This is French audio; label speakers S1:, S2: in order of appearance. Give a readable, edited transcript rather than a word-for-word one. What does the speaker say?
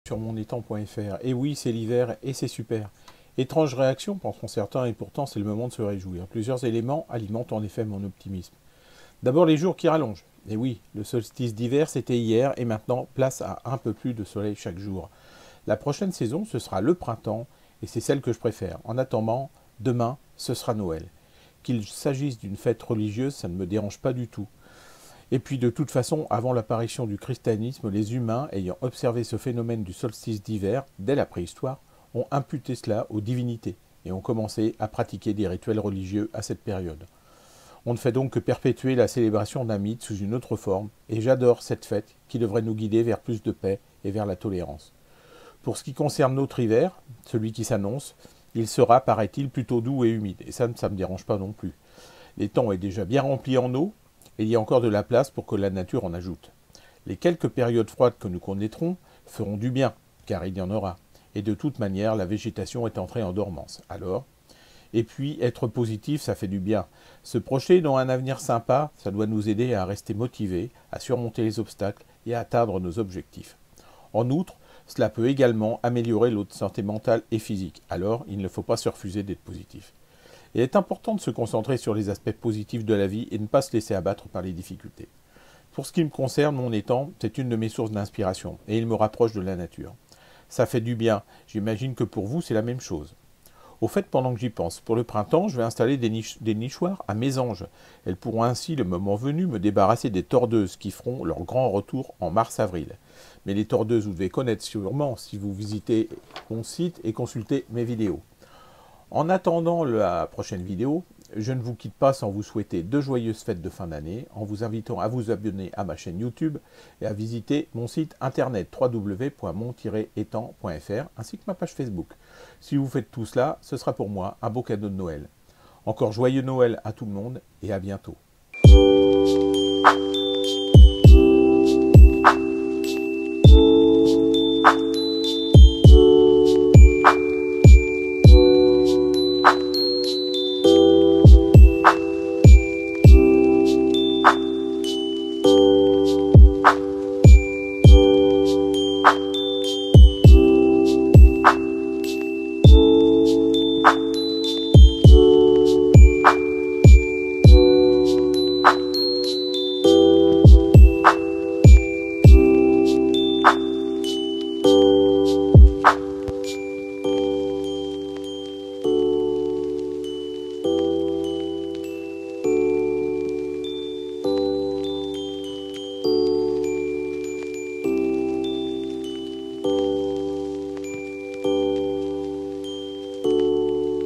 S1: sur monétang.fr. Et oui, c'est l'hiver et c'est super. Étrange réaction, penseront certains, et pourtant c'est le moment de se réjouir. Plusieurs éléments alimentent en effet mon optimisme. D'abord les jours qui rallongent. Et oui, le solstice d'hiver c'était hier et maintenant place à un peu plus de soleil chaque jour. La prochaine saison ce sera le printemps et c'est celle que je préfère. En attendant, demain ce sera Noël. Qu'il s'agisse d'une fête religieuse, ça ne me dérange pas du tout. Et puis de toute façon, avant l'apparition du christianisme, les humains, ayant observé ce phénomène du solstice d'hiver, dès la préhistoire, ont imputé cela aux divinités et ont commencé à pratiquer des rituels religieux à cette période. On ne fait donc que perpétuer la célébration d'un mythe sous une autre forme, et j'adore cette fête qui devrait nous guider vers plus de paix et vers la tolérance. Pour ce qui concerne notre hiver, celui qui s'annonce, il sera, paraît-il, plutôt doux et humide, et ça ne me dérange pas non plus. L'étang est déjà bien rempli en eau, et il y a encore de la place pour que la nature en ajoute. Les quelques périodes froides que nous connaîtrons feront du bien, car il y en aura. Et de toute manière, la végétation est entrée en dormance. Alors, et puis, être positif, ça fait du bien. Se projeter dans un avenir sympa, ça doit nous aider à rester motivés, à surmonter les obstacles et à atteindre nos objectifs. En outre, cela peut également améliorer notre santé mentale et physique. Alors, il ne faut pas se refuser d'être positif. Il est important de se concentrer sur les aspects positifs de la vie et ne pas se laisser abattre par les difficultés. Pour ce qui me concerne, mon étang, c'est une de mes sources d'inspiration et il me rapproche de la nature. Ça fait du bien, j'imagine que pour vous c'est la même chose. Au fait, pendant que j'y pense, pour le printemps, je vais installer des nichoirs à mésanges. Elles pourront ainsi, le moment venu, me débarrasser des tordeuses qui feront leur grand retour en mars-avril. Mais les tordeuses, vous devez connaître sûrement si vous visitez mon site et consultez mes vidéos. En attendant la prochaine vidéo, je ne vous quitte pas sans vous souhaiter de joyeuses fêtes de fin d'année, en vous invitant à vous abonner à ma chaîne YouTube et à visiter mon site internet www.mon-étang.fr ainsi que ma page Facebook. Si vous faites tout cela, ce sera pour moi un beau cadeau de Noël. Encore joyeux Noël à tout le monde et à bientôt.